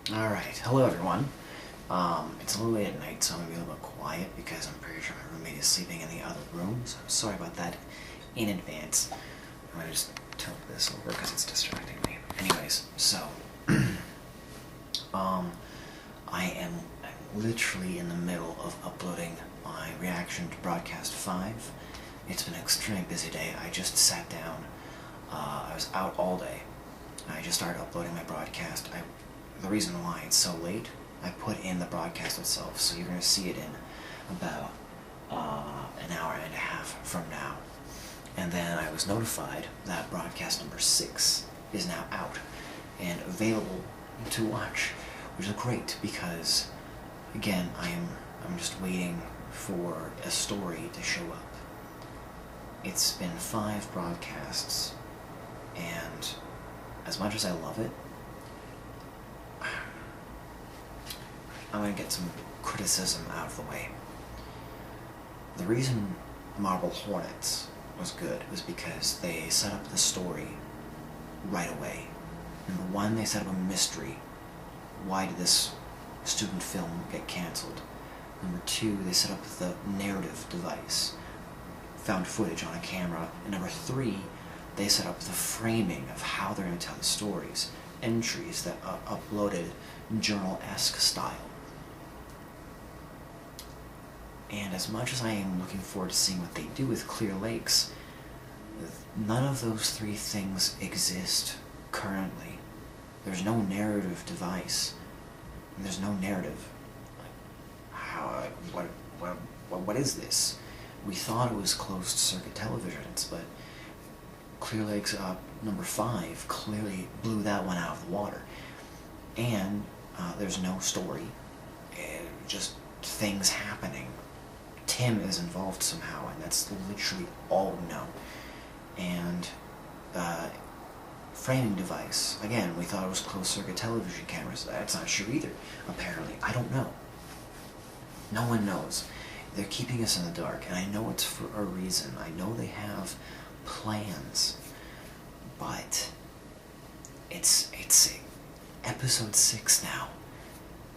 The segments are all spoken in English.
Alright, hello everyone. It's a little late at night, so I'm gonna be a little bit quiet because I'm pretty sure my roommate is sleeping in the other room, so I'm sorry about that in advance. I'm gonna just tilt this over because it's distracting me. Anyways, so, I'm literally in the middle of uploading my reaction to Broadcast 5. It's been an extremely busy day. I just sat down. I was out all day. I just started uploading my broadcast. The reason why it's so late, I put in the broadcast itself, so you're going to see it in about an hour and a half from now. And then I was notified that broadcast number 6 is now out and available to watch, which is great because, again, I'm just waiting for a story to show up. It's been 5 broadcasts, and as much as I love it, I'm going to get some criticism out of the way. The reason Marble Hornets was good was because they set up the story right away. Number 1, they set up a mystery. Why did this student film get cancelled? Number 2, they set up the narrative device, found footage on a camera. And number 3, they set up the framing of how they're going to tell the stories, entries that are uploaded journal-esque style. And as much as I am looking forward to seeing what they do with Clear Lakes, none of those 3 things exist currently. There's no narrative device. There's no narrative. What is this? We thought it was closed-circuit televisions, but Clear Lakes number 5 clearly blew that one out of the water. And there's no story, just things happening. Tim is involved somehow, and that's literally all we know. And framing device, again, we thought it was closed-circuit television cameras. That's not sure either, apparently. I don't know. No one knows. They're keeping us in the dark, and I know it's for a reason. I know they have plans, but it's episode 6 now,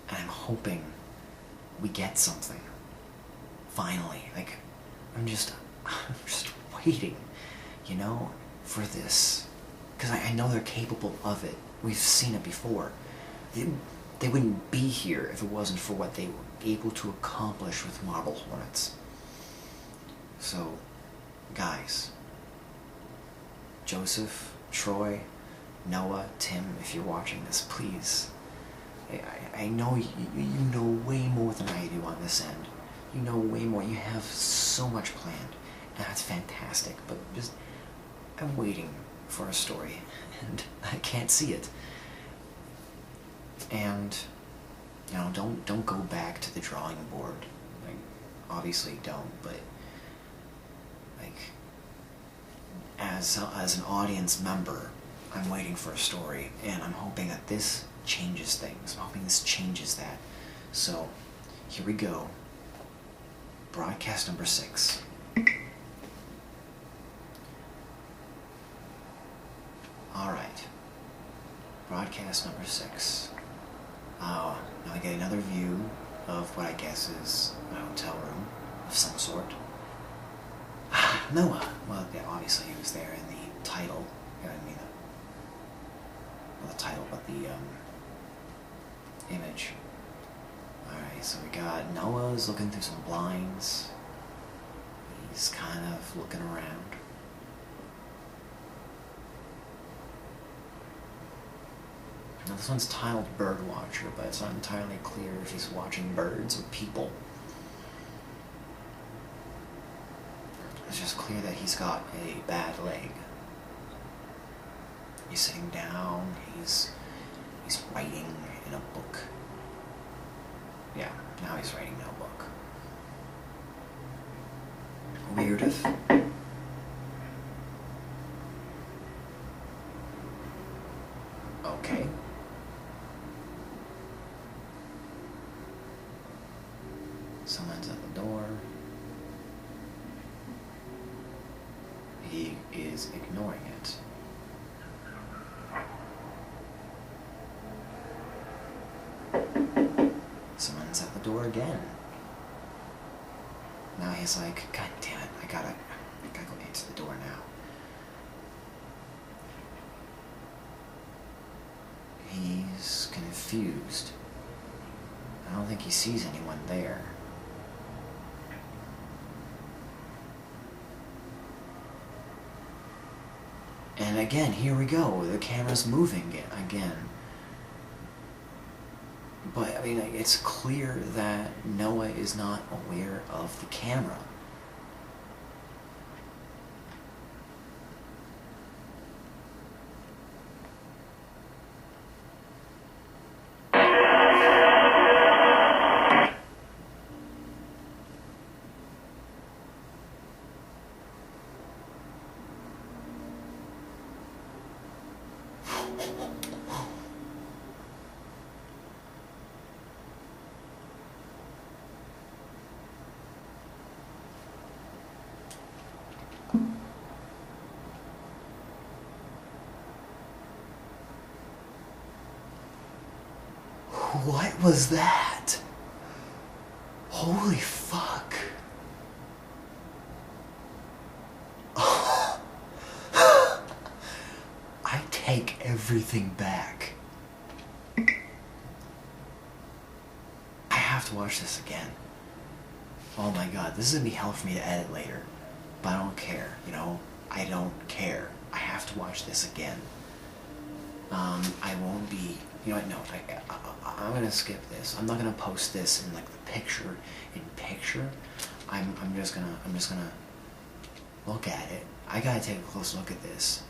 and I'm hoping we get something. Finally, like, I'm just waiting, you know, for this, because I know they're capable of it. We've seen it before. They wouldn't be here if it wasn't for what they were able to accomplish with Marble Hornets. So, guys, Joseph, Troy, Noah, Tim, if you're watching this, please. I know you know way more than I do on this end. You know way more. You have so much planned, and that's fantastic. But just, I'm waiting for a story, and I can't see it. And you know, don't go back to the drawing board. Like, obviously don't. But like, as an audience member, I'm waiting for a story, and I'm hoping that this changes things. I'm hoping this changes that. So, here we go. Broadcast number 6. Alright. Broadcast number 6. Now I get another view of what I guess is a hotel room of some sort. Noah. Well, yeah, obviously he was there in the title. You know what I mean? Not the title, but the image. Alright, so we got Noah's looking through some blinds. He's kind of looking around. Now this one's titled Bird Watcher, but it's not entirely clear if he's watching birds or people. It's just clear that he's got a bad leg. He's sitting down, he's writing in a book. Yeah, now he's writing in a book. Weird if... Okay. Someone's at the door. He is ignoring it. door again. Now he's like, God damn it, I gotta go answer the door now. He's confused. I don't think he sees anyone there. And again, here we go, the camera's moving again. But, I mean, it's clear that Noah is not aware of the camera. What was that? Holy fuck. I take everything back. I have to watch this again. Oh my god, this is gonna be hell for me to edit later. But I don't care, you know? I don't care. I have to watch this again. I won't be... You know what? No, I'm gonna skip this. I'm not gonna post this in like the picture-in-picture. I'm just gonna look at it. I gotta take a close look at this.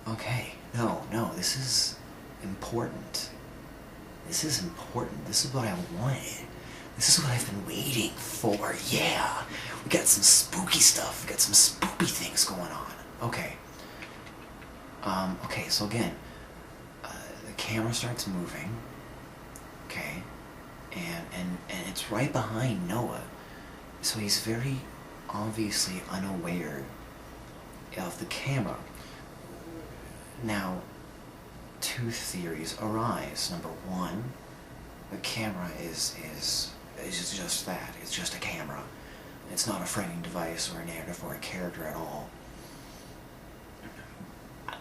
Okay, no, this is important. This is important. This is what I wanted. This is what I've been waiting for. Yeah, we got some spooky stuff. We got some spooky things going on. Okay. Okay, so again, the camera starts moving, okay, and it's right behind Noah, so he's very obviously unaware of the camera. Now, two theories arise. Number one, the camera is just that. It's just a camera. It's not a framing device or a narrative or a character at all.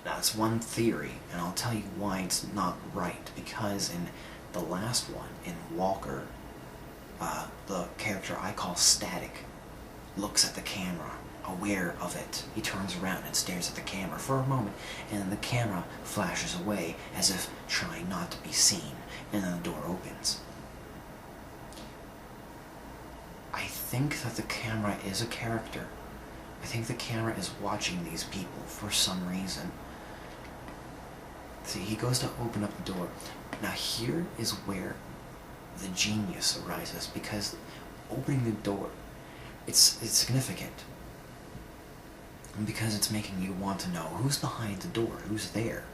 That's one theory, and I'll tell you why it's not right. Because in the last one, in Walker, the character I call Static looks at the camera, aware of it. He turns around and stares at the camera for a moment, and then the camera flashes away as if trying not to be seen, and then the door opens. I think that the camera is a character. I think the camera is watching these people for some reason. See, he goes to open up the door. Now here is where the genius arises, because opening the door, it's significant. And because it's making you want to know who's behind the door, who's there.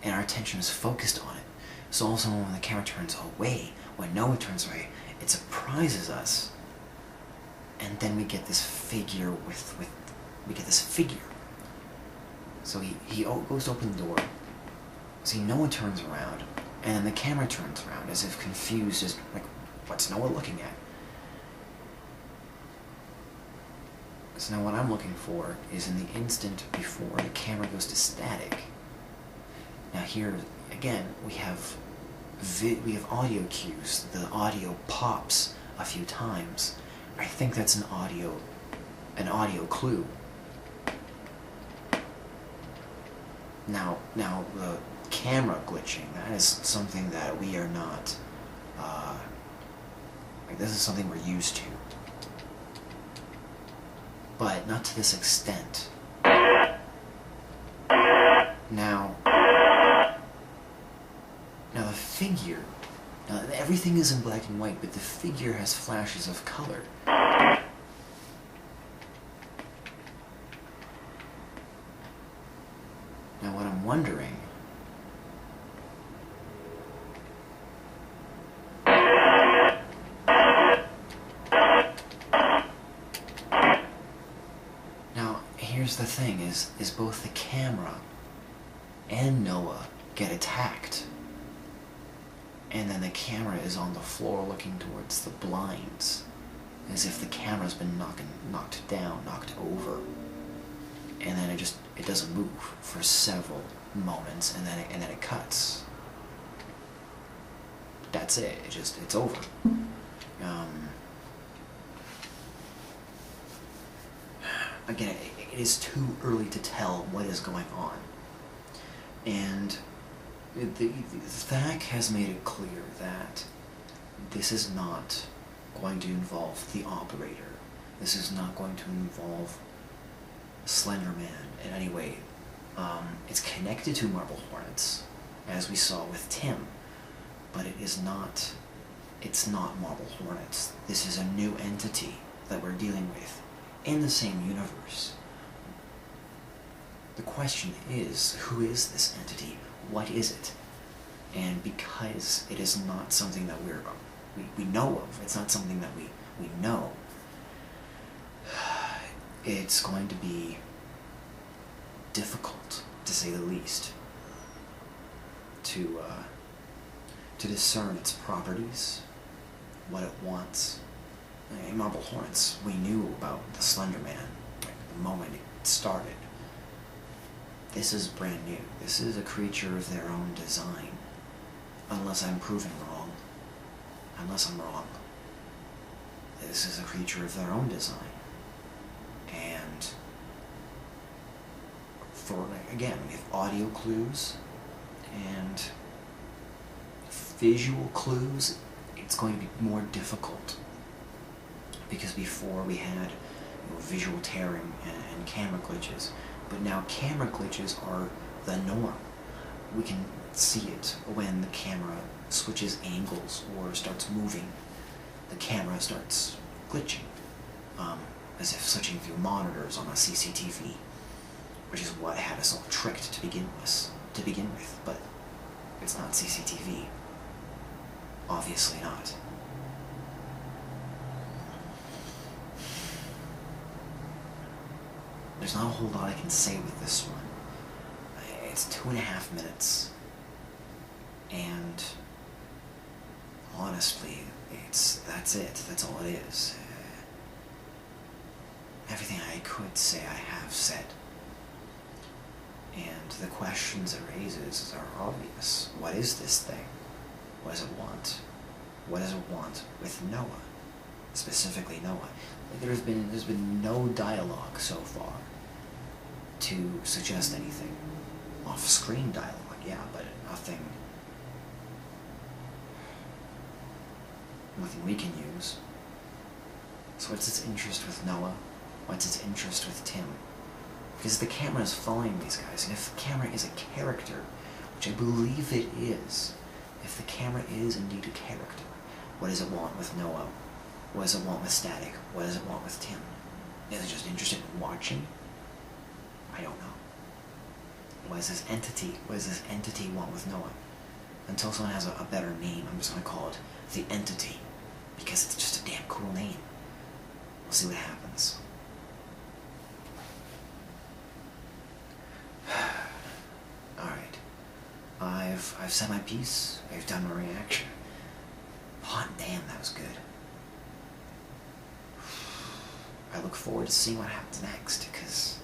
And our attention is focused on it. So also when the camera turns away, when Noah turns away, it surprises us. And then we get this figure we get this figure. So he goes to open the door. See, Noah turns around, and then the camera turns around as if confused, as like, what's Noah looking at? So now what I'm looking for is in the instant before the camera goes to static. Now here, again, we have audio cues. The audio pops a few times. I think that's an audio clue. Now the camera glitching, that is something that we are not, like, this is something we're used to. But not to this extent. Now the figure, everything is in black and white, but the figure has flashes of color. Now what I'm wondering, now here's the thing, is both the camera and Noah get attacked. and then the camera is on the floor looking towards the blinds, as if the camera's been knocked down, knocked over, and then it doesn't move for several moments, and then it cuts. That's it. It's over. Again, it is too early to tell what is going on, and the THAC has made it clear that this is not going to involve the operator. This is not going to involve Slender Man in any way. It's connected to Marble Hornets, as we saw with Tim, but it's not Marble Hornets. This is a new entity that we're dealing with in the same universe. The question is, who is this entity? What is it? And because it is not something that we know of, it's not something that we know, it's going to be difficult, to say the least, to discern its properties, what it wants. In Marble Hornets, we knew about the Slender Man the moment it started. This is brand new. This is a creature of their own design. Unless I'm proven wrong. Unless I'm wrong. This is a creature of their own design. And again, we have audio clues and visual clues. It's going to be more difficult, because before we had visual tearing and camera glitches, but now camera glitches are the norm. We can see it when the camera switches angles or starts moving. The camera starts glitching, as if switching through monitors on a CCTV, which is what had us all tricked to begin with. But it's not CCTV. Obviously not. There's not a whole lot I can say with this one. It's 2.5 minutes, and honestly, that's it. That's all it is. Everything I could say I have said. And the questions it raises are obvious. What is this thing? What does it want? What does it want with Noah? Specifically Noah. There's been no dialogue so far to suggest anything. Off-screen dialogue, yeah, but nothing we can use. So what's its interest with Noah? What's its interest with Tim? Because the camera is following these guys, and if the camera is a character, which I believe it is, if the camera is indeed a character, what does it want with Noah? What does it want with Static? What does it want with Tim? Is it just interested in watching? I don't know. What does this entity want with Noah? Until someone has a better name, I'm just going to call it the Entity, because it's just a damn cool name. We'll see what happens. Alright. I've said my piece. I've done my reaction. Hot damn, that was good. I look forward to seeing what happens next, because,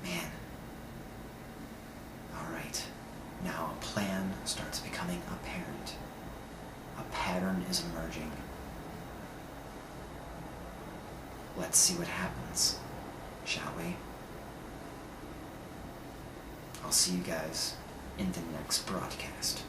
man. Alright. Now a plan starts becoming apparent. A pattern is emerging. Let's see what happens, shall we? I'll see you guys in the next broadcast.